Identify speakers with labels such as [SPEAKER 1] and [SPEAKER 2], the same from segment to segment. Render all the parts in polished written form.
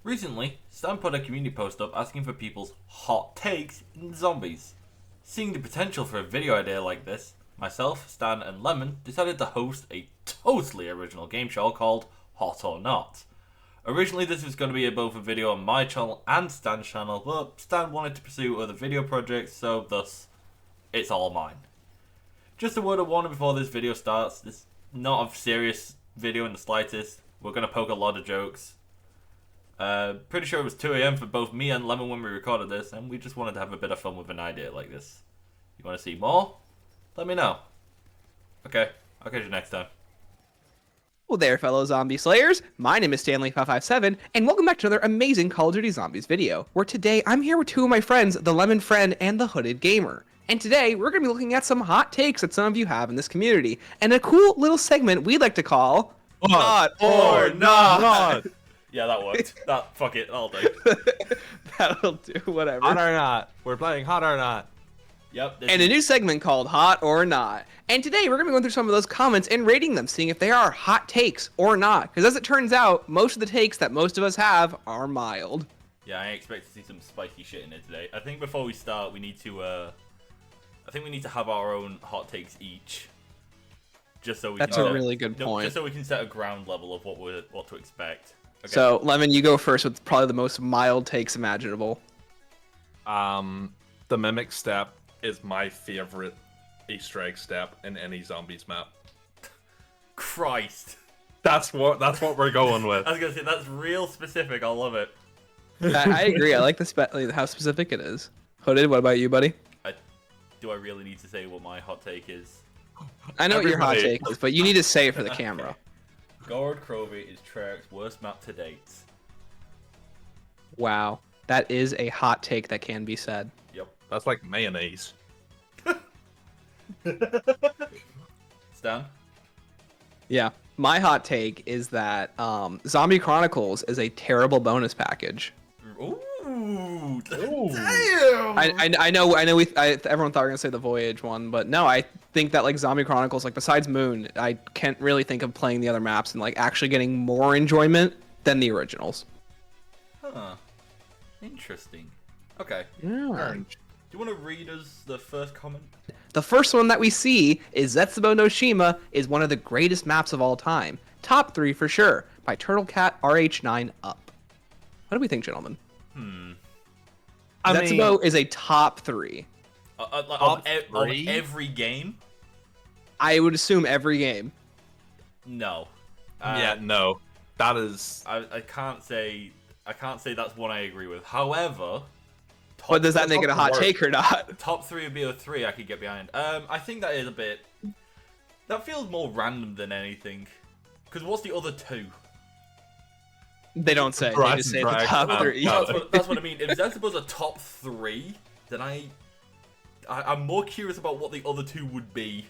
[SPEAKER 1] Recently, Stan put a community post up asking for people's hot takes in zombies. Seeing the potential for a video idea like this, myself, Stan, and Lemon decided to host a totally original game show called Hot or Not. Originally, this was going to be both a video on my channel and Stan's channel, but Stan wanted to pursue other video projects, so thus, it's all mine. Just a word of warning before this video starts, this is not a serious video in the slightest. We're going to poke a lot of jokes. Pretty sure it was 2 AM for both me and Lemon when we recorded this, and we just wanted to have a bit of fun with an idea like this. You want to see more? Let me know. Okay, I'll catch you next time.
[SPEAKER 2] Well there, fellow zombie slayers, my name is Stanley557, and welcome back to another amazing Call of Duty Zombies video, where today I'm here with two of my friends, the Lemon Friend and the Hooded Gamer. And today, we're going to be looking at some hot takes that some of you have in this community, and a cool little segment we'd like to call...
[SPEAKER 3] Hot or Not!
[SPEAKER 1] Yeah, that worked. Fuck it, that'll do.
[SPEAKER 2] That'll do, whatever.
[SPEAKER 3] Hot or Not. We're playing Hot or Not.
[SPEAKER 1] Yep.
[SPEAKER 2] And a new segment called Hot or Not. And today we're going to be going through some of those comments and rating them, seeing if they are hot takes or not. Because as it turns out, most of the takes that most of us have are mild.
[SPEAKER 1] Yeah, I expect to see some spicy shit in it today. I think before we start, we need to, have our own hot takes each. Just so we
[SPEAKER 2] That's
[SPEAKER 1] can
[SPEAKER 2] a really good point.
[SPEAKER 1] Just so we can set a ground level of what to expect. Okay.
[SPEAKER 2] So, Lemon, you go first with probably the most mild takes imaginable.
[SPEAKER 3] The mimic step is my favorite Easter egg step in any zombies map.
[SPEAKER 1] Christ.
[SPEAKER 3] That's what we're going with.
[SPEAKER 1] I was gonna say that's real specific. I love it.
[SPEAKER 2] I agree. I like how specific it is. Hooded, what about you, buddy?
[SPEAKER 1] Do I really need to say what my hot take is?
[SPEAKER 2] I know what your hot take is, but you need to say it for the camera.
[SPEAKER 1] Okay. Gorod Crovey is Treyarch's worst map to date.
[SPEAKER 2] Wow. That is a hot take that can be said.
[SPEAKER 1] Yep.
[SPEAKER 3] That's like mayonnaise.
[SPEAKER 1] Stan?
[SPEAKER 2] Yeah. My hot take is that Zombie Chronicles is a terrible bonus package.
[SPEAKER 1] Ooh.
[SPEAKER 3] Ooh.
[SPEAKER 1] Damn!
[SPEAKER 2] I know everyone thought we were gonna say the Voyage one, but no, I think that like Zombie Chronicles, like besides Moon, I can't really think of playing the other maps and like actually getting more enjoyment than the originals.
[SPEAKER 1] Huh. Interesting. Okay.
[SPEAKER 2] Yeah.
[SPEAKER 3] Orange.
[SPEAKER 1] Do you want to read us the first comment?
[SPEAKER 2] The first one that we see is Zetsubo no Shima is one of the greatest maps of all time. Top 3 for sure, by Turtlecat RH9 Up. What do we think, gentlemen? Zetsubo is a top 3.
[SPEAKER 1] Of every game?
[SPEAKER 2] I would assume every game.
[SPEAKER 1] No.
[SPEAKER 3] Yeah, no. That is...
[SPEAKER 1] I can't say that's one I agree with. However...
[SPEAKER 2] But does that make it a hot take or not?
[SPEAKER 1] Top 3 of BO3 I could get behind. I think that is a bit... That feels more random than anything. Because what's the other 2?
[SPEAKER 2] They don't say. They just say the top 3.
[SPEAKER 1] That's what I mean. If Zetsubo's a top 3, then I'm more curious about what the other 2 would be.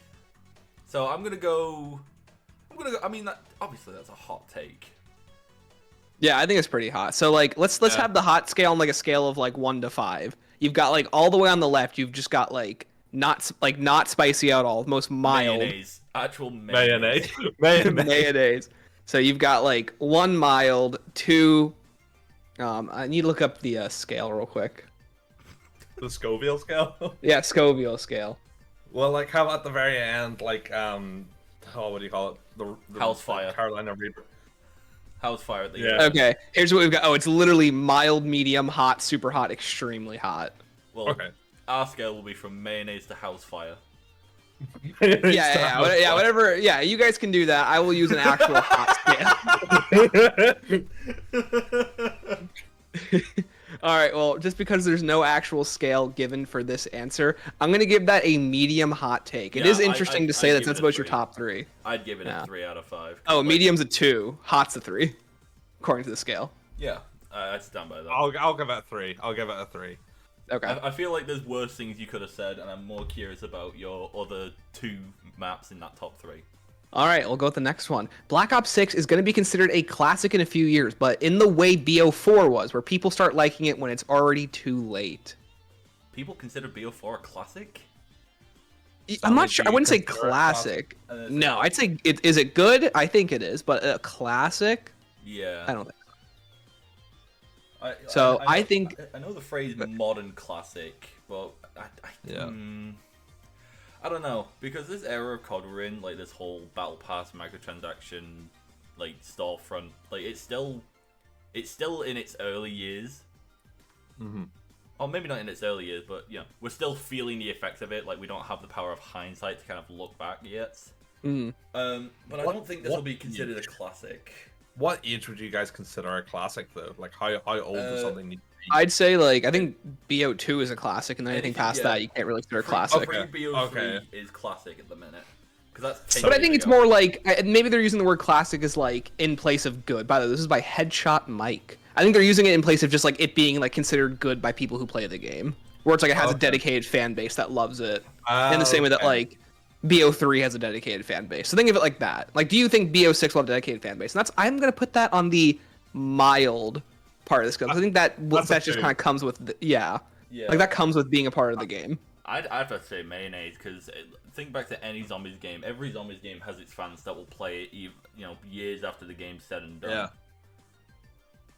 [SPEAKER 1] So I'm gonna go. I mean, obviously that's a hot take.
[SPEAKER 2] Yeah, I think it's pretty hot. So like, let's have the hot scale on like a scale of like 1 to 5. You've got like all the way on the left. You've just got like not spicy at all. Most mild.
[SPEAKER 1] Mayonnaise. Actual mayonnaise.
[SPEAKER 2] Mayonnaise. So you've got like 1 mild, 2. I need to look up the scale real quick.
[SPEAKER 3] The Scoville scale?
[SPEAKER 2] Yeah, Scoville scale.
[SPEAKER 3] Well, like, how about the very end, like, what do you call it? The
[SPEAKER 1] House Fire.
[SPEAKER 3] Carolina Reaper.
[SPEAKER 1] House Fire at the
[SPEAKER 3] Yeah.
[SPEAKER 1] end.
[SPEAKER 2] Okay, here's what we've got. Oh, it's literally mild, medium, hot, super hot, extremely hot.
[SPEAKER 1] Well,
[SPEAKER 3] Okay.
[SPEAKER 1] our scale will be from mayonnaise to House Fire.
[SPEAKER 2] Yeah, whatever. Yeah, you guys can do that. I will use an actual hot scale. All right, well, just because there's no actual scale given for this answer, I'm going to give that a medium hot take. It is interesting to say that that's about your top 3.
[SPEAKER 1] I'd give it a 3 out of 5.
[SPEAKER 2] Oh, medium's a 2, hot's a 3, according to the scale.
[SPEAKER 1] Yeah, I stand by that.
[SPEAKER 3] I'll give it a 3. I'll give it a 3.
[SPEAKER 2] Okay.
[SPEAKER 1] I feel like there's worse things you could have said, and I'm more curious about your other 2 maps in that top 3.
[SPEAKER 2] All right, we'll go with the next one. Black Ops 6 is going to be considered a classic in a few years, but in the way BO4 was, where people start liking it when it's already too late.
[SPEAKER 1] People consider BO4 a classic?
[SPEAKER 2] I'm not sure. I wouldn't say classic. No, I'd say is it good? I think it is, but a classic?
[SPEAKER 1] Yeah.
[SPEAKER 2] I don't think I think
[SPEAKER 1] I know the phrase modern classic, but
[SPEAKER 3] Yeah.
[SPEAKER 1] I don't know, because this era of COD we're in, like this whole battle pass microtransaction, like storefront, like it's still in its early years.
[SPEAKER 3] Mm-hmm.
[SPEAKER 1] Or maybe not in its early years, but we're still feeling the effects of it. Like we don't have the power of hindsight to kind of look back yet. But I don't think this will be considered a classic.
[SPEAKER 3] What age would you guys consider a classic though? Like how old does something need to be?
[SPEAKER 2] I'd say I think BO2 is a classic, and then anything past that you can't really consider classic.
[SPEAKER 1] BO3 is classic at the minute. That's
[SPEAKER 2] but I think it's more maybe they're using the word classic as in place of good. By the way, this is by Headshot Mike. I think they're using it in place of just it being considered good by people who play the game, where it's it has a dedicated fan base that loves it, in the same way that BO3 has a dedicated fan base. So think of it like that. Do you think BO6 will have a dedicated fan base? And I'm gonna put that on the mild part of this because I think that just kind of comes with that comes with being a part of the game.
[SPEAKER 1] I'd have to say mayonnaise because think back to any zombies game. Every zombies game has its fans that will play it, years after the game's said and done.
[SPEAKER 3] Yeah.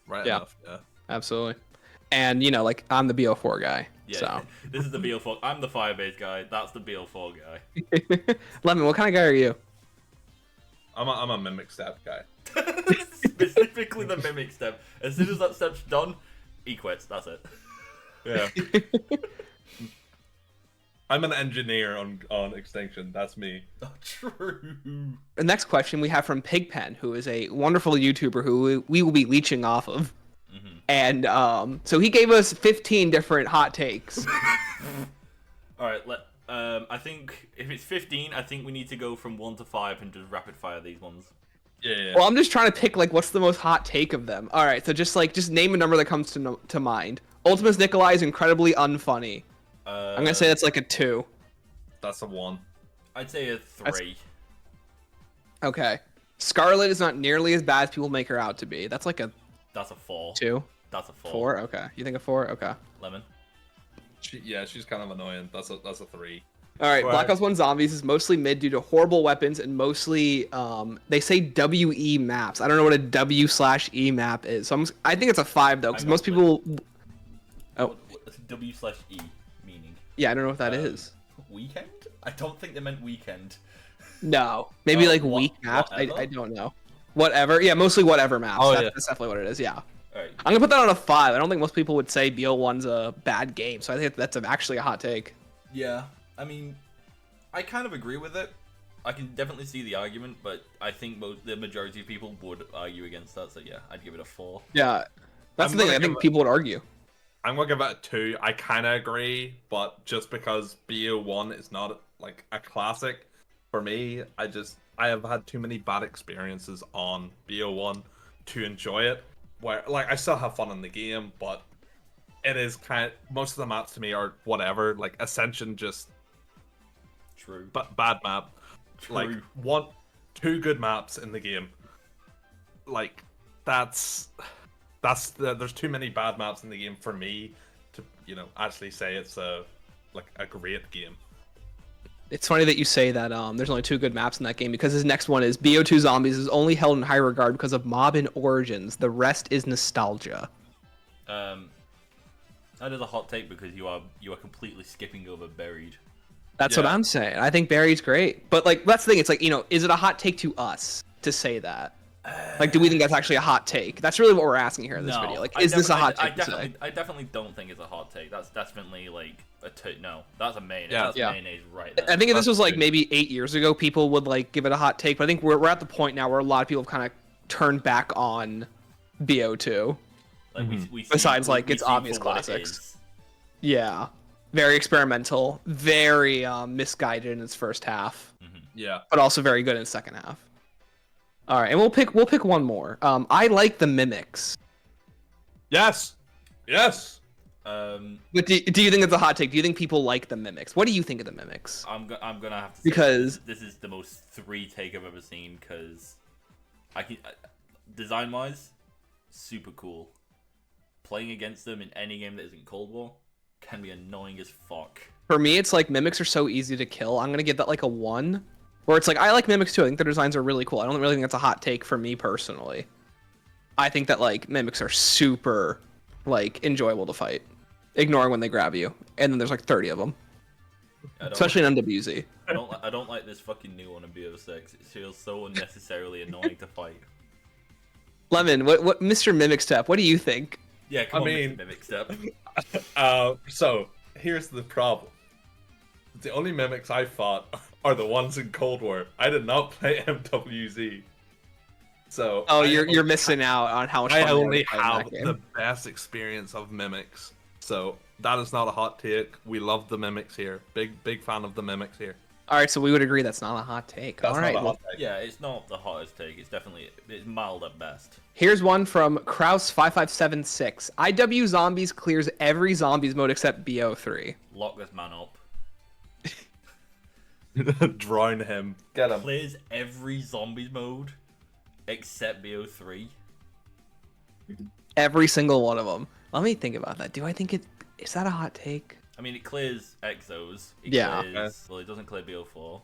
[SPEAKER 3] Right. Yeah. Enough, yeah.
[SPEAKER 2] Absolutely. And I'm the BO4 guy.
[SPEAKER 1] Yeah.
[SPEAKER 2] So
[SPEAKER 1] This is the BO4. I'm the Firebase guy. That's the BO4 guy.
[SPEAKER 2] Lemon, what kind of guy are you?
[SPEAKER 3] I'm a mimic step guy.
[SPEAKER 1] Specifically the mimic step. As soon as that step's done, he quits. That's it.
[SPEAKER 3] Yeah. I'm an engineer on Extinction. That's me.
[SPEAKER 1] Oh, true.
[SPEAKER 2] The next question we have from Pigpen, who is a wonderful YouTuber who we will be leeching off of. And so he gave us 15 different hot takes.
[SPEAKER 1] All right, I think if it's 15, I think we need to go from 1 to 5 and just rapid fire these ones.
[SPEAKER 3] Yeah.
[SPEAKER 2] Well, I'm just trying to pick what's the most hot take of them. All right, so just name a number that comes to mind. Ultimus Nikolai is incredibly unfunny. I'm gonna say that's a 2.
[SPEAKER 3] That's a 1.
[SPEAKER 1] I'd say a 3.
[SPEAKER 2] Okay. Scarlet is not nearly as bad as people make her out to be. That's
[SPEAKER 1] That's a 4.
[SPEAKER 2] 2.
[SPEAKER 1] That's a 4.
[SPEAKER 2] 4. Okay. You think a 4? Okay.
[SPEAKER 1] Lemon.
[SPEAKER 3] She's kind of annoying. That's a 3.
[SPEAKER 2] All right. Black Ops 1 Zombies is mostly mid due to horrible weapons and mostly they say WE maps. I don't know what a W/E map is. So I think it's a 5 though, because most people.
[SPEAKER 1] Oh. What's W/E meaning?
[SPEAKER 2] Yeah, I don't know what that is.
[SPEAKER 1] Weekend? I don't think they meant weekend.
[SPEAKER 2] No, maybe weak maps. I don't know. Whatever. Yeah, mostly whatever maps. That's definitely what it is. Yeah.
[SPEAKER 1] Right.
[SPEAKER 2] I'm gonna put that on a 5. I don't think most people would say BO1's a bad game, so I think that's actually a hot take.
[SPEAKER 1] Yeah, I mean, I kind of agree with it. I can definitely see the argument, but I think the majority of people would argue against that. So yeah, I'd give it a 4.
[SPEAKER 2] Yeah, that's the thing. I think people would argue.
[SPEAKER 3] I'm gonna give it a 2. I kind of agree, but just because BO1 is not a classic for me, I have had too many bad experiences on BO1 to enjoy it. Where I still have fun in the game, but it is most of the maps to me are whatever. Ascension just
[SPEAKER 1] true,
[SPEAKER 3] but bad map.
[SPEAKER 1] True.
[SPEAKER 3] 2 good maps in the game. There's too many bad maps in the game for me to actually say it's a great game.
[SPEAKER 2] It's funny that you say that there's only 2 good maps in that game because his next one is BO2 Zombies is only held in high regard because of mob and origins. The rest is nostalgia.
[SPEAKER 1] That is a hot take because you are completely skipping over Buried.
[SPEAKER 2] That's what I'm saying. I think Buried's great, but that's the thing. It's is it a hot take to us to say that? Do we think that's actually a hot take? That's really what we're asking here in this video. Is this a hot take?
[SPEAKER 1] I definitely don't think it's a hot take. That's definitely a no. That's a mayonnaise.
[SPEAKER 2] Yeah.
[SPEAKER 1] That's mayonnaise right there.
[SPEAKER 2] I think if this was maybe 8 years ago, people would give it a hot take. But I think we're at the point now where a lot of people have kind of turned back on BO2. Besides its obvious classics. Yeah, very experimental, very misguided in its first half.
[SPEAKER 3] Yeah,
[SPEAKER 2] but also very good in its second half. All right, and we'll pick one more. I like the mimics.
[SPEAKER 3] Yes.
[SPEAKER 2] But do you think it's a hot take? Do you think people like the mimics? What do you think of the mimics?
[SPEAKER 1] I'm gonna have to say
[SPEAKER 2] because
[SPEAKER 1] this is the most 3 take I've ever seen because design wise, super cool. Playing against them in any game that isn't Cold War can be annoying as fuck.
[SPEAKER 2] For me, it's mimics are so easy to kill. I'm gonna give that a 1. Where it's I like mimics too. I think their designs are really cool. I don't really think that's a hot take for me personally. I think that mimics are super like enjoyable to fight, ignoring when they grab you, and then there's like 30 of them,
[SPEAKER 1] I don't,
[SPEAKER 2] especially in NWZ.
[SPEAKER 1] I don't like this fucking new one in BO6. It feels so unnecessarily annoying to fight.
[SPEAKER 2] Lemon, what Mr. Mimic Step? What do you think?
[SPEAKER 1] Yeah, come on,
[SPEAKER 3] mean-
[SPEAKER 1] Mr. Mimic Step.
[SPEAKER 3] So here's the problem. The only mimics I fought are the ones in Cold War. I did not play MWZ. So
[SPEAKER 2] Oh, you're missing out on how much
[SPEAKER 3] I
[SPEAKER 2] fun you
[SPEAKER 3] only
[SPEAKER 2] had in
[SPEAKER 3] have
[SPEAKER 2] that game.
[SPEAKER 3] the best experience of mimics. So that is not a hot take. We love the mimics here. Big fan of the mimics here.
[SPEAKER 2] All right, so we would agree that's not a hot take.
[SPEAKER 3] That's
[SPEAKER 2] All right,
[SPEAKER 3] not a
[SPEAKER 2] well,
[SPEAKER 3] hot take.
[SPEAKER 1] Yeah, it's not the hottest take. It's mild at best.
[SPEAKER 2] here's one from Kraus5576. IW Zombies clears every Zombies mode except BO3.
[SPEAKER 1] Lock this man up.
[SPEAKER 3] Drown him. Get him.
[SPEAKER 1] Clears every zombies mode except BO3.
[SPEAKER 2] Every single one of them. Let me think about that. Do I think is that a hot take?
[SPEAKER 1] I mean, it clears Exos. It
[SPEAKER 2] Yeah.
[SPEAKER 1] Clears, well, it doesn't clear BO4.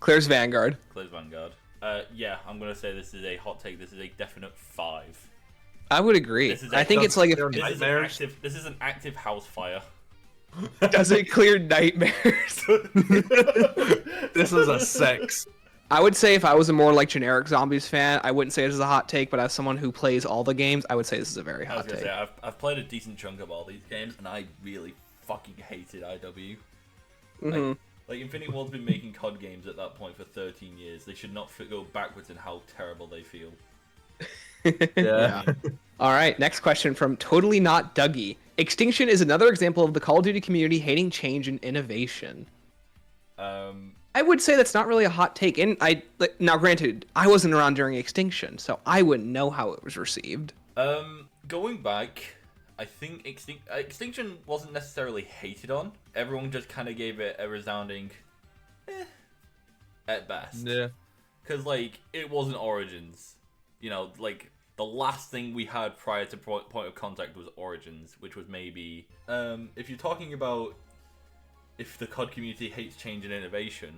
[SPEAKER 2] Clears Vanguard.
[SPEAKER 1] Clears Vanguard. Yeah, I'm gonna say this is a hot take. This is a definite 5.
[SPEAKER 2] I would agree.
[SPEAKER 1] This is
[SPEAKER 2] I think it's like if,
[SPEAKER 1] This is an active house fire.
[SPEAKER 2] does it clear nightmares?
[SPEAKER 3] This is a 6.
[SPEAKER 2] I would say if I was a more like generic Zombies fan, I wouldn't say this is a hot take, but as someone who plays all the games, I would say this is a very
[SPEAKER 1] I was
[SPEAKER 2] hot
[SPEAKER 1] gonna
[SPEAKER 2] take.
[SPEAKER 1] say I've played a decent chunk of all these games, and I really fucking hated IW.
[SPEAKER 2] Mhm.
[SPEAKER 1] Like Infinity Ward's been making COD games at that point for 13 years. They should not go backwards in how terrible they feel.
[SPEAKER 3] Yeah.
[SPEAKER 2] All right, next question from Totally Not Dougie. Extinction is another example of the Call of Duty community hating change and innovation. I would say that's not really a hot take. And now, granted, I wasn't around during Extinction, so I wouldn't know how it was received.
[SPEAKER 1] Going back, I think Extinction wasn't necessarily hated on. Everyone just kind of gave it a resounding, at best.
[SPEAKER 3] Yeah.
[SPEAKER 1] Because, like, it wasn't Origins. You know, like, the last thing we had prior to Point of Contact was Origins, which was maybe... if you're talking about if the COD community hates change and innovation,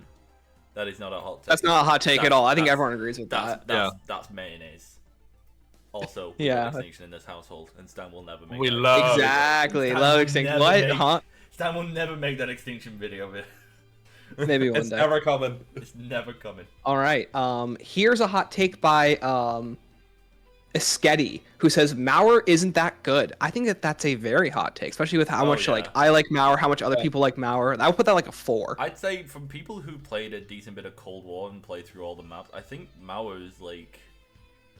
[SPEAKER 1] that is not a hot take.
[SPEAKER 2] That's not a hot take at all. I think everyone agrees with that.
[SPEAKER 1] That's mayonnaise. Also,
[SPEAKER 2] Yeah.
[SPEAKER 1] Extinction in this household, and Stan will never make
[SPEAKER 3] We
[SPEAKER 1] that.
[SPEAKER 3] love
[SPEAKER 2] Exactly.
[SPEAKER 1] Stan
[SPEAKER 2] Love
[SPEAKER 1] will
[SPEAKER 2] Extinction.
[SPEAKER 1] never
[SPEAKER 2] What?
[SPEAKER 1] make-
[SPEAKER 2] Huh?
[SPEAKER 1] Stan will never make that Extinction video of it.
[SPEAKER 2] Maybe one
[SPEAKER 3] It's
[SPEAKER 2] day.
[SPEAKER 3] never coming.
[SPEAKER 1] It's never coming.
[SPEAKER 2] All right. Here's a hot take by Sketty, who says Mauer isn't that good. I think that's a very hot take, especially with how
[SPEAKER 1] Oh,
[SPEAKER 2] much
[SPEAKER 1] yeah.
[SPEAKER 2] like I like Mauer, how much other people like Mauer. I would put that like a 4.
[SPEAKER 1] I'd say from people who played a decent bit of Cold War and played through all the maps, I think Mauer is like,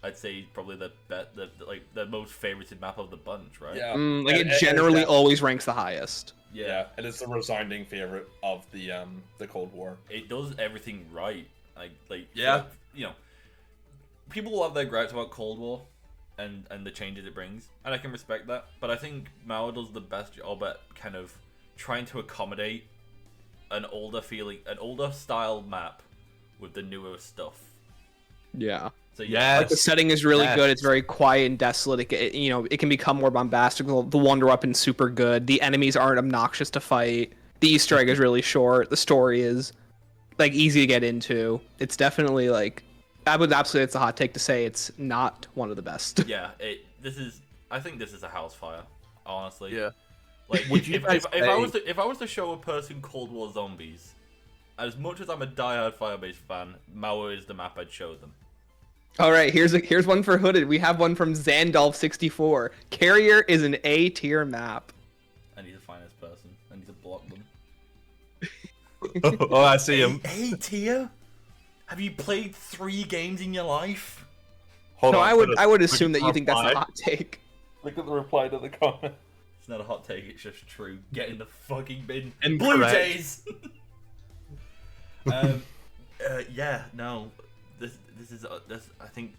[SPEAKER 1] I'd say probably the most favorited map of the bunch, right?
[SPEAKER 3] Yeah.
[SPEAKER 2] Like it generally always ranks the highest.
[SPEAKER 3] Yeah, it is the resounding favorite of the Cold War.
[SPEAKER 1] It does everything right.
[SPEAKER 3] Yeah.
[SPEAKER 1] You know, people will have their gripes about Cold War and the changes it brings, and I can respect that. But I think Mauer does the best job at kind of trying to accommodate an older style map with the newer stuff.
[SPEAKER 2] Yeah.
[SPEAKER 1] So
[SPEAKER 3] Yeah.
[SPEAKER 2] Like the setting is really
[SPEAKER 3] Yes.
[SPEAKER 2] good. It's very quiet and desolate. It can become more bombastic. The wonder weapon's super good. The enemies aren't obnoxious to fight. The Easter egg is really short. The story is like easy to get into. It's definitely like I would absolutely. It's a hot take to say it's not one of the best.
[SPEAKER 1] Yeah, I think this is a house fire, honestly.
[SPEAKER 3] Yeah.
[SPEAKER 1] Like,
[SPEAKER 3] Would you guys
[SPEAKER 1] if I was to show a person Cold War Zombies, as much as I'm a diehard Firebase fan, Mauer is the map I'd show them.
[SPEAKER 2] All right, here's one for Hooded. We have one from Zandolf64. Carrier is an A tier map.
[SPEAKER 1] I need to find this person. I need to block them.
[SPEAKER 3] Oh, I see him.
[SPEAKER 1] A tier? Have you played 3 games in your life?
[SPEAKER 3] Hold
[SPEAKER 2] No,
[SPEAKER 3] on,
[SPEAKER 2] I would assume that you think that's a hot take.
[SPEAKER 3] Look at the reply to the comment.
[SPEAKER 1] It's not a hot take. It's just true. Get in the fucking bin.
[SPEAKER 3] Incorrect.
[SPEAKER 1] Blue Jays. Yeah. No. This I think.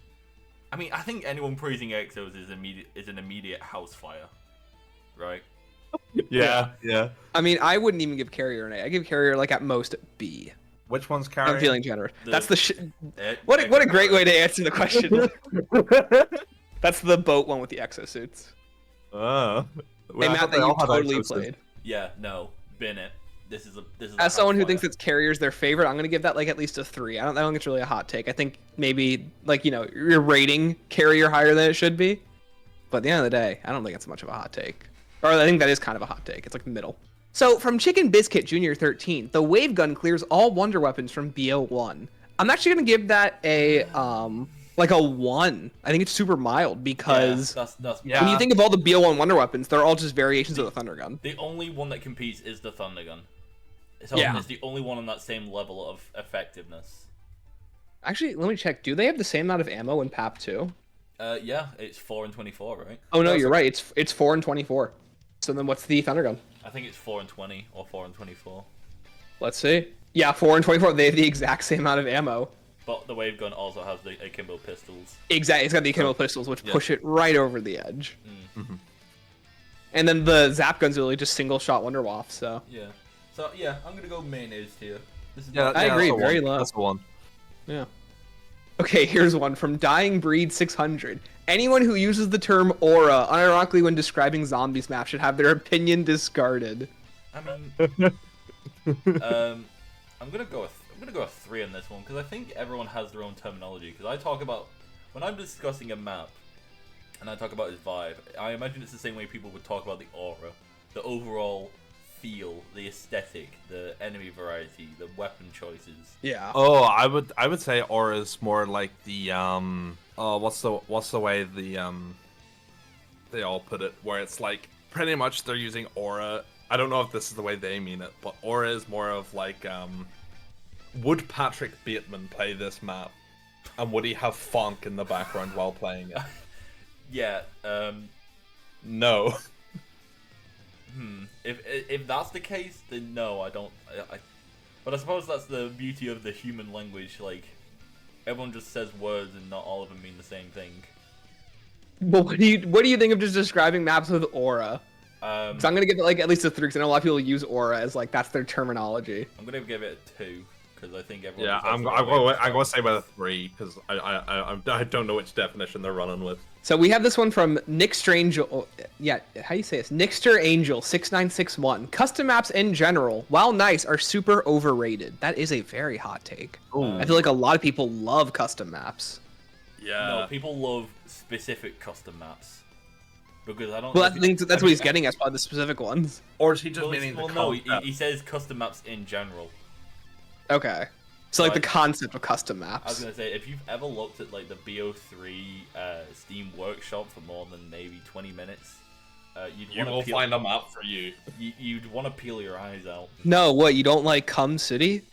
[SPEAKER 1] I think anyone praising Exos is an immediate house fire, right?
[SPEAKER 3] Yeah, yeah.
[SPEAKER 2] I mean, I wouldn't even give Carrier an A. I give Carrier like at most B.
[SPEAKER 3] Which one's carrying?
[SPEAKER 2] I'm feeling generous. That's the
[SPEAKER 1] Eh,
[SPEAKER 2] what a great way to answer the question. That's the boat one with the exosuits.
[SPEAKER 3] Oh.
[SPEAKER 2] A map that you totally played.
[SPEAKER 1] Yeah. No. Bin it. This is a
[SPEAKER 2] As someone who
[SPEAKER 1] house
[SPEAKER 2] thinks
[SPEAKER 1] fire.
[SPEAKER 2] it's Carrier's their favorite, I'm gonna give that like at least a 3. I don't think it's really a hot take. I think maybe like you're rating Carrier higher than it should be. But at the end of the day, I don't think it's much of a hot take. Or I think that is kind of a hot take. It's like middle. So from Chicken Biscuit Junior 13, the wave gun clears all wonder weapons from BO1. I'm actually gonna give that a like a 1. I think it's super mild because
[SPEAKER 1] that's
[SPEAKER 2] when you think of all the BO1 wonder weapons, they're all just variations of the thunder gun.
[SPEAKER 1] The only one that competes is the thunder gun. So
[SPEAKER 2] Yeah.
[SPEAKER 1] it's the only one on that same level of effectiveness.
[SPEAKER 2] Actually, let me check. Do they have the same amount of ammo in PAP 2?
[SPEAKER 1] Yeah, it's 4 and 24, right?
[SPEAKER 2] Oh no, you're right. It's 4 and 24. So then what's the thunder gun?
[SPEAKER 1] I think it's 4 and 20 or 4 and 24.
[SPEAKER 2] Let's see. Yeah, 4 and 24. They have the exact same amount of ammo.
[SPEAKER 1] But the wave gun also has the akimbo pistols.
[SPEAKER 2] Exactly. It's got the akimbo pistols, which push it right over the edge.
[SPEAKER 3] Mm-hmm.
[SPEAKER 2] And then the zap gun's really just single shot wonder waff. So
[SPEAKER 1] Yeah. So yeah, I'm gonna go mayonnaise here. This is
[SPEAKER 2] I agree,
[SPEAKER 3] that's a
[SPEAKER 2] very
[SPEAKER 3] one.
[SPEAKER 2] low.
[SPEAKER 3] That's the one.
[SPEAKER 2] yeah. Okay, here's one from Dying Breed 600. Anyone who uses the term aura unironically when describing zombies map should have their opinion discarded.
[SPEAKER 1] I mean, I'm gonna go a 3 on this one because I think everyone has their own terminology. Because I talk about when I'm discussing a map, and I talk about its vibe. I imagine it's the same way people would talk about the aura, the overall feel, the aesthetic, the enemy variety, the weapon choices.
[SPEAKER 2] Yeah.
[SPEAKER 3] Oh, I would say aura is more like the what's the way they all put it, where it's like pretty much they're using aura. I don't know if this is the way they mean it, but aura is more of like would Patrick Bateman play this map, and would he have funk in the background while playing it?
[SPEAKER 1] Yeah.
[SPEAKER 3] No.
[SPEAKER 1] If that's the case, then no, I don't. But I suppose that's the beauty of the human language. Like, everyone just says words, and not all of them mean the same thing.
[SPEAKER 2] Well, what do you think of just describing maps with aura? So I'm gonna give it like at least a 3 because I know a lot of people use aura as like that's their terminology.
[SPEAKER 1] I'm gonna give it a 2 because I think everyone.
[SPEAKER 3] Yeah,
[SPEAKER 1] just has
[SPEAKER 3] I'm
[SPEAKER 1] their own way of
[SPEAKER 3] going to say about a 3 because I don't know which definition they're running with.
[SPEAKER 2] So we have this one from Nick Strange. Yeah, how do you say this? Nickster Angel 6961. Custom maps in general, while nice, are super overrated. That is a very hot take. I feel like a lot of people love custom maps.
[SPEAKER 3] Yeah.
[SPEAKER 1] No, people love specific custom maps because I don't.
[SPEAKER 2] Well,
[SPEAKER 1] know
[SPEAKER 2] I
[SPEAKER 1] if
[SPEAKER 2] think that's what he's getting at, probably the specific ones.
[SPEAKER 3] Or is he just
[SPEAKER 1] Well,
[SPEAKER 3] meaning the
[SPEAKER 1] no,
[SPEAKER 3] concept?
[SPEAKER 1] he says custom maps in general.
[SPEAKER 2] Okay. So like
[SPEAKER 1] Right.
[SPEAKER 2] the concept of custom
[SPEAKER 1] I was
[SPEAKER 2] maps.
[SPEAKER 1] gonna say, if you've ever looked at like the BO3 Steam Workshop for more than maybe 20 minutes, you'd
[SPEAKER 3] You will
[SPEAKER 1] want to
[SPEAKER 3] find a map for you.
[SPEAKER 1] You'd want to peel your eyes out.
[SPEAKER 2] No, what, you don't like Cum City?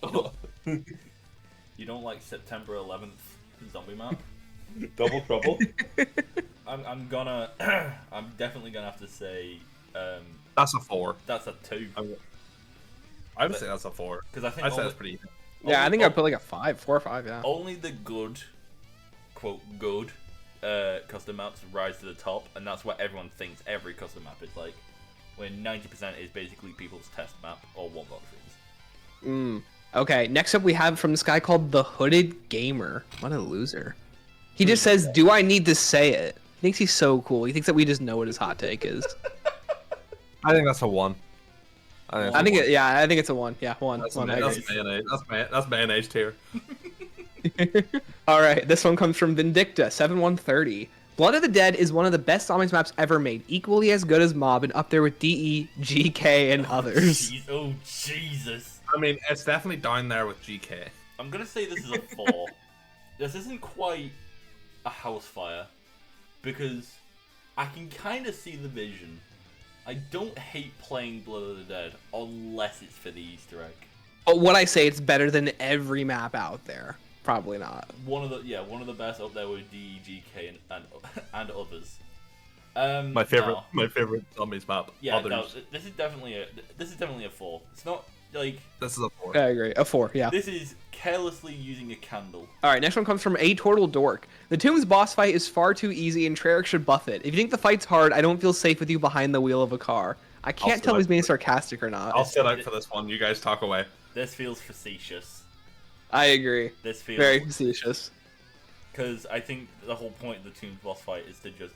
[SPEAKER 1] You don't like September 11th zombie map?
[SPEAKER 3] Double trouble.
[SPEAKER 1] I'm definitely gonna have to say
[SPEAKER 3] That's a 4.
[SPEAKER 1] that's a 2
[SPEAKER 3] I would say that's a 4.
[SPEAKER 1] because I think
[SPEAKER 3] I'd say
[SPEAKER 1] only,
[SPEAKER 3] that's pretty.
[SPEAKER 2] Yeah, I
[SPEAKER 1] only-
[SPEAKER 2] think I'd put like a 5, 4 or 5, yeah.
[SPEAKER 1] only the good, quote good, custom maps rise to the top, and that's what everyone thinks every custom map is like. When 90% is basically people's test map or one box rooms.
[SPEAKER 2] Okay, next up we have from this guy called The Hooded Gamer. What a loser. He just says, do I need to say it? He thinks he's so cool. He thinks that we just know what his hot take is.
[SPEAKER 3] I think that's a 1.
[SPEAKER 2] I think it's a 1. Yeah, 1.
[SPEAKER 3] That's
[SPEAKER 2] 1, I agree.
[SPEAKER 3] mayonnaise. That's mayonnaise tier.
[SPEAKER 2] All right, this one comes from Vindicta 7130. Blood of the Dead is one of the best zombies maps ever made, equally as good as Mob and up there with DE, GK, and others.
[SPEAKER 1] Oh Jesus!
[SPEAKER 3] I mean, it's definitely down there with GK.
[SPEAKER 1] I'm gonna say this is a 4. This isn't quite a house fire because I can kind of see the vision. I don't hate playing Blood of the Dead unless it's for the Easter egg.
[SPEAKER 2] But what I say, it's better than every map out there. Probably not.
[SPEAKER 1] One of the best up there with DEGK and others.
[SPEAKER 3] My favorite zombies map.
[SPEAKER 1] Yeah,
[SPEAKER 3] Others.
[SPEAKER 1] no, this is definitely a 4. It's not like
[SPEAKER 3] This is a 4.
[SPEAKER 2] I agree. A 4, yeah.
[SPEAKER 1] this is carelessly using a candle.
[SPEAKER 2] All right, next one comes from A Total Dork. The Tomb's boss fight is far too easy and Treyarch should buff it. If you think the fight's hard, I don't feel safe with you behind the wheel of a car. I can't tell if he's being sarcastic or not.
[SPEAKER 3] I'll sit out for this one. You guys talk away.
[SPEAKER 1] This feels facetious.
[SPEAKER 2] I agree.
[SPEAKER 1] This feels
[SPEAKER 2] Very facetious.
[SPEAKER 1] because I think the whole point of the Tombs boss fight is to just.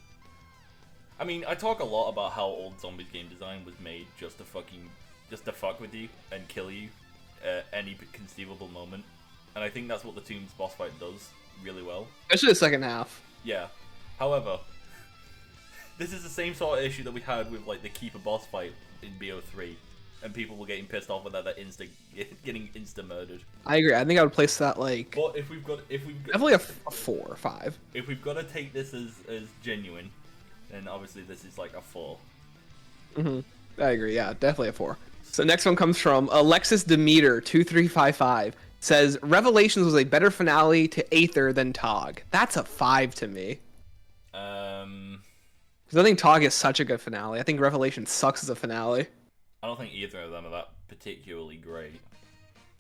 [SPEAKER 1] I mean, I talk a lot about how old Zombies game design was made just to fuck with you and kill you at any conceivable moment, and I think that's what the Tombs boss fight does really well.
[SPEAKER 2] Especially the second half.
[SPEAKER 1] Yeah. However, This is the same sort of issue that we had with like the Keeper boss fight in BO3, and people were getting pissed off with that getting insta murdered.
[SPEAKER 2] I agree. I think I would place that like
[SPEAKER 1] But if we've got
[SPEAKER 2] definitely a 4 or 5.
[SPEAKER 1] if we've got to take this as genuine, then obviously this is like a 4.
[SPEAKER 2] I agree. Yeah, definitely a 4. So next one comes from Alexis Demeter 2355. Says Revelations was a better finale to Aether than Tog. That's a 5 to me. Because I think Tog is such a good finale. I think Revelation sucks as a finale.
[SPEAKER 1] I don't think either of them are that particularly great.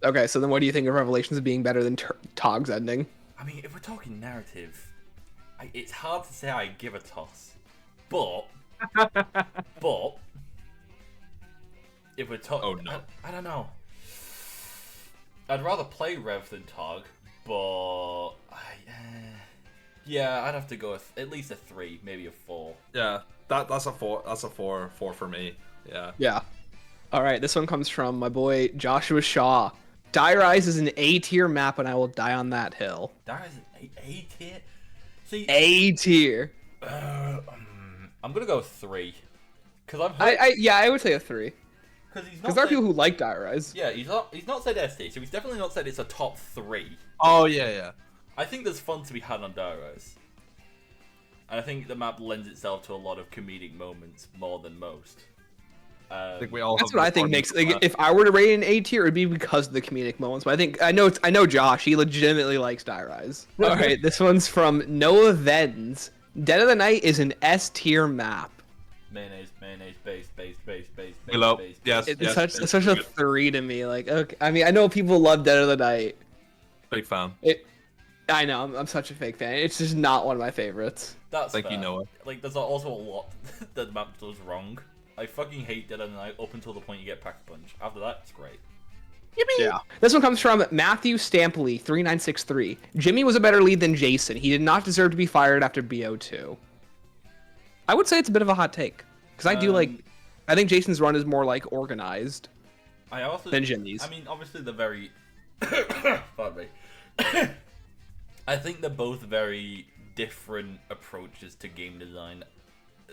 [SPEAKER 2] Okay, so then what do you think of Revelations being better than Tog's ending?
[SPEAKER 1] I mean, if we're talking narrative, it's hard to say I give a toss. But if we're talking,
[SPEAKER 3] Oh, no.
[SPEAKER 1] I don't know. I'd rather play Rev than Tog, but yeah, I'd have to go with at least a 3, maybe a 4.
[SPEAKER 3] Yeah, that's a 4. That's a 4 for me. Yeah.
[SPEAKER 2] Yeah. All right, this one comes from my boy Joshua Shaw. Die Rise is an A tier map, and I will die on that hill.
[SPEAKER 1] That is an A tier. See,
[SPEAKER 2] A tier.
[SPEAKER 1] I'm gonna go 3, because
[SPEAKER 2] I would say a 3.
[SPEAKER 1] because he's not.
[SPEAKER 2] Because there are people who like Die Rise.
[SPEAKER 1] Yeah, he's not said ST, so he's definitely not said it's a top 3.
[SPEAKER 3] Oh yeah.
[SPEAKER 1] I think there's fun to be had on Die Rise. And I think the map lends itself to a lot of comedic moments more than most.
[SPEAKER 3] I think we all.
[SPEAKER 2] That's
[SPEAKER 3] have
[SPEAKER 2] what I think
[SPEAKER 3] performance
[SPEAKER 2] makes.
[SPEAKER 3] for
[SPEAKER 2] Like,
[SPEAKER 3] that.
[SPEAKER 2] if I were to rate it an A tier, it would be because of the comedic moments. But I know Josh. He legitimately likes Die Rise. All right, this one's from Noah Vens. Dead of the Night is an S tier map.
[SPEAKER 1] Mayonnaise, base.
[SPEAKER 3] Hello.
[SPEAKER 1] Base.
[SPEAKER 3] Yes.
[SPEAKER 2] It's such a 3 to me. Like, okay, I mean, I know people love Dead of the Night.
[SPEAKER 3] Big fan.
[SPEAKER 2] I know, I'm such a fake fan. It's just not one of my favorites.
[SPEAKER 1] That's
[SPEAKER 3] Thank
[SPEAKER 1] fair.
[SPEAKER 3] you, Noah.
[SPEAKER 1] Like, there's also a lot that the map does wrong. I fucking hate Dead of the Night up until the point you get Pack-a-Punch. After that, it's great.
[SPEAKER 2] Yeah. This one comes from Matthew Stampley 3963. Jimmy was a better lead than Jason. He did not deserve to be fired after BO2. I would say it's a bit of a hot take because I think Jason's run is more like organized than Jimmy's.
[SPEAKER 1] I mean, obviously they're very. Pardon me. I think they're both very different approaches to game design,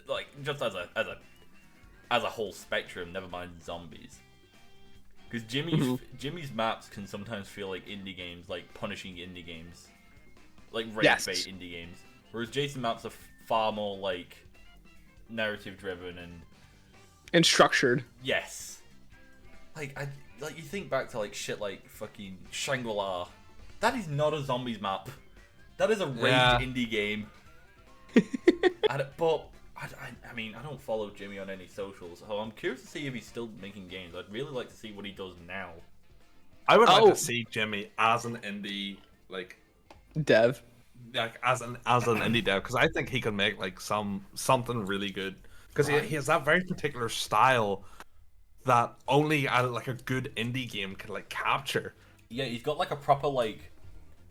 [SPEAKER 1] like just as a whole spectrum. Never mind zombies. Because Jimmy's maps can sometimes feel like indie games, like punishing indie games, like rage bait indie games. Whereas Jason maps are far more like narrative driven
[SPEAKER 2] and structured.
[SPEAKER 1] Yes. Like you think back to like shit like fucking Shangri-La. That is not a zombies map. That is a rage indie game. I mean, I don't follow Jimmy on any socials, so I'm curious to see if he's still making games. I'd really like to see what he does now.
[SPEAKER 3] I would like to see Jimmy as an indie
[SPEAKER 2] dev.
[SPEAKER 3] Like as an indie dev, because I think he could make like something really good. Because he has that very particular style that only like a good indie game can like capture.
[SPEAKER 1] Yeah, he's got like a proper like,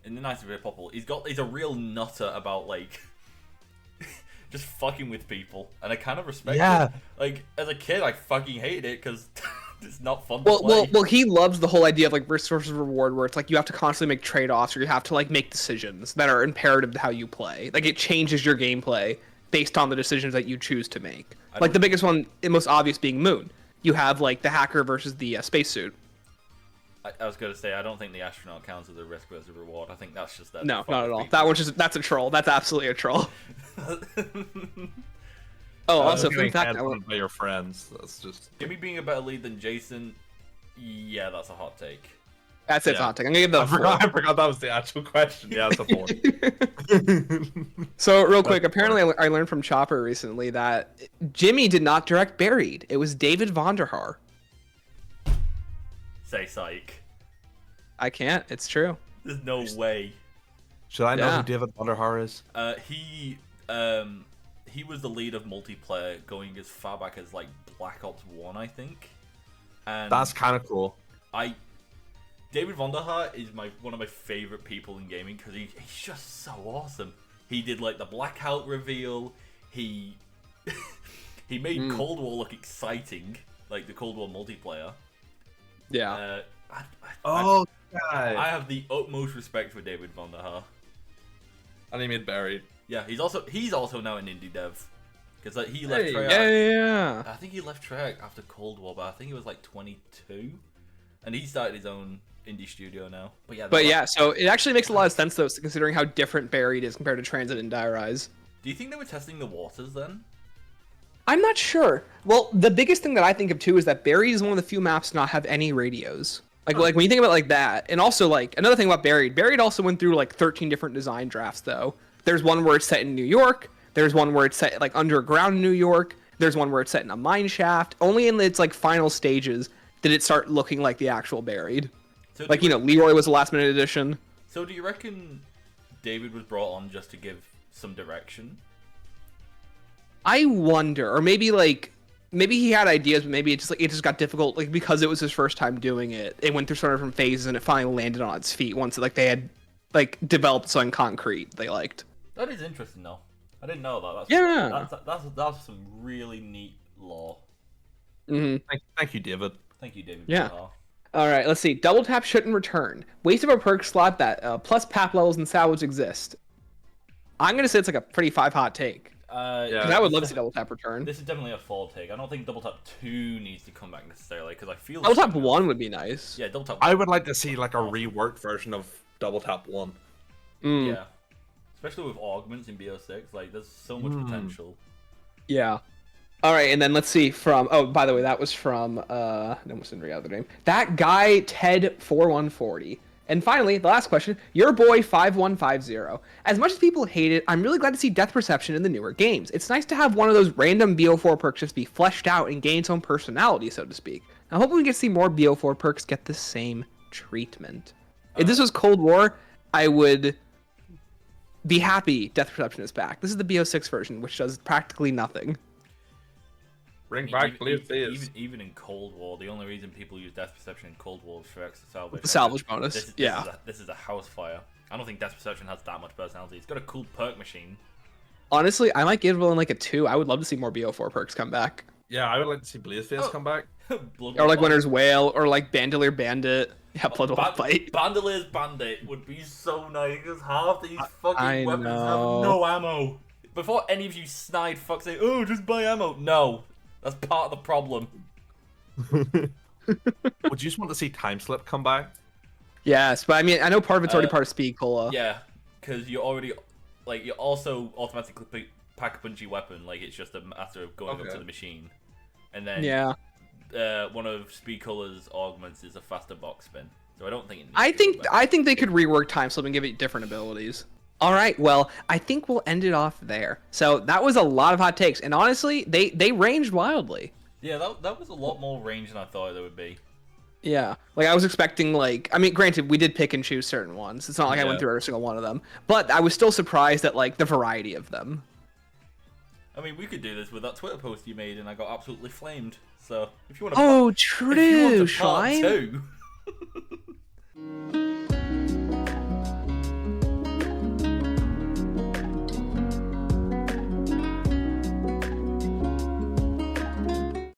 [SPEAKER 1] in the nicest way possible. He's a real nutter about like just fucking with people, and I kind of respect it. Like as a kid, I fucking hated it because it's not fun to play.
[SPEAKER 2] Well, he loves the whole idea of like risk versus reward, where it's like you have to constantly make trade-offs, or you have to like make decisions that are imperative to how you play. Like it changes your gameplay based on the decisions that you choose to make. Like the biggest one, the most obvious being Moon. You have like the hacker versus the spacesuit.
[SPEAKER 1] I was gonna say I don't think the astronaut counts as a risk versus reward. I think that's just that.
[SPEAKER 2] No, not at all. That one's that's a troll. That's absolutely a troll. Also, fun fact,
[SPEAKER 3] by your friends. That's just
[SPEAKER 1] Jimmy being a better lead than Jason. Yeah, that's a hot take.
[SPEAKER 2] That's it. Hot take. I'm gonna give that.
[SPEAKER 3] I forgot that was the actual question. Yeah, it's a 4.
[SPEAKER 2] So real quick, apparently I learned from Chopper recently that Jimmy did not direct Buried. It was David Vonderhaar.
[SPEAKER 1] Say psych.
[SPEAKER 2] I can't. It's true.
[SPEAKER 1] There's no way.
[SPEAKER 3] Should I know who David Vonderhaar is?
[SPEAKER 1] He was the lead of multiplayer going as far back as like Black Ops 1, I think. And
[SPEAKER 3] that's kind of cool.
[SPEAKER 1] David Vonderhaar is one of my favorite people in gaming because he's just so awesome. He did like the Blackout reveal. He made Cold War look exciting, like the Cold War multiplayer.
[SPEAKER 2] Yeah.
[SPEAKER 1] I have the utmost respect for David Vonderhaar.
[SPEAKER 3] And he made Buried.
[SPEAKER 1] Yeah, he's also now an indie dev Because like, he left
[SPEAKER 3] Hey,
[SPEAKER 1] Treyarch.
[SPEAKER 2] Yeah.
[SPEAKER 1] I think he left Treyarch after Cold War, but I think he was like 22, and he started his own indie studio now.
[SPEAKER 2] But yeah, so it actually makes a lot of sense though, considering how different Buried is compared to Transit and Die Rise.
[SPEAKER 1] Do you think they were testing the waters then?
[SPEAKER 2] I'm not sure. Well, the biggest thing that I think of too is that Buried is one of the few maps to not have any radios. Like when you think about it like that, and also like another thing about Buried also went through like 13 different design drafts though. There's one where it's set in New York. There's one where it's set like underground in New York. There's one where it's set in a mine shaft. Only in its like final stages did it start looking like the actual Buried.
[SPEAKER 1] So
[SPEAKER 2] Like, you know, Leroy was a last minute addition.
[SPEAKER 1] So do you reckon David was brought on just to give some direction?
[SPEAKER 2] I wonder, or maybe he had ideas, but maybe it just got difficult, like because it was his first time doing it. It went through sort of different phases, and it finally landed on its feet once like they had like developed something concrete they liked.
[SPEAKER 1] That is interesting though. I didn't know that. That's some really neat lore.
[SPEAKER 3] Thank you, David.
[SPEAKER 1] Thank you, David.
[SPEAKER 2] Yeah.
[SPEAKER 1] For that.
[SPEAKER 2] All right, let's see. Double tap shouldn't return. Waste of a perk slot that plus pap levels and salvage exist. I'm gonna say it's like a pretty 5 hot take.
[SPEAKER 3] Yeah.
[SPEAKER 2] I would love to see double tap return.
[SPEAKER 1] This is definitely a fall take. I don't think double tap 2 needs to come back necessarily because I feel
[SPEAKER 2] Double tap 1 would be nice.
[SPEAKER 1] Yeah, double tap.
[SPEAKER 3] I would like to see like a reworked version of Double Tap 1.
[SPEAKER 1] Yeah, especially with augments in BO6. Like, there's so much potential.
[SPEAKER 2] Yeah. All right, and then let's see from. Oh, by the way, that was from. I almost didn't read out the name. That guy Ted 4140. And finally, the last question. Your boy 5150. As much as people hate it, I'm really glad to see depth perception in the newer games. It's nice to have one of those random BO4 perks just be fleshed out and gain its own personality, so to speak. I'm hoping we get to see more BO4 perks get the same treatment. If this was Cold War, I would be happy depth perception is back. This is the BO6 version, which does practically nothing.
[SPEAKER 3] Bring back Blue Phase.
[SPEAKER 1] Even in Cold War, the only reason people use Death Perception in Cold War is for extra salvage.
[SPEAKER 2] The salvage bonus,
[SPEAKER 1] This is a house fire. I don't think Death Perception has that much personality. It's got a cool perk machine.
[SPEAKER 2] Honestly, I might give it like a 2. I would love to see more BO4 perks come back.
[SPEAKER 3] Yeah, I would like to see Blaze Phase come back.
[SPEAKER 2] Or like Winter's Whale, or like Bandolier Bandit. Yeah, Blood Wolf Bite.
[SPEAKER 1] Bandoleer's Bandit would be so nice because half these fucking weapons have
[SPEAKER 2] know.
[SPEAKER 1] no ammo. Before any of you snide fucks say, oh, just buy ammo. No. That's part of the problem.
[SPEAKER 3] Would you just want to see Time Slip come back?
[SPEAKER 2] Yes, but I mean, I know part of it's already part of Speed Cola.
[SPEAKER 1] Yeah, because you already, like, you also automatically pack a punchy weapon. Like, it's just a matter of going up to the machine. And then one of Speed Cola's augments is a faster box spin. So I don't think it needs
[SPEAKER 2] I think they could rework Time Slip and give it different abilities. All right, well, I think we'll end it off there. So that was a lot of hot takes, and honestly, they ranged wildly.
[SPEAKER 1] Yeah, that was a lot more range than I thought there would be.
[SPEAKER 2] Yeah, like I was expecting, like, I mean, granted, we did pick and choose certain ones. It's not like I went through every single one of them, but I was still surprised at like the variety of them.
[SPEAKER 1] I mean, we could do this with that Twitter post you made, and I got absolutely flamed. So if you want to,
[SPEAKER 2] true,
[SPEAKER 1] part 2.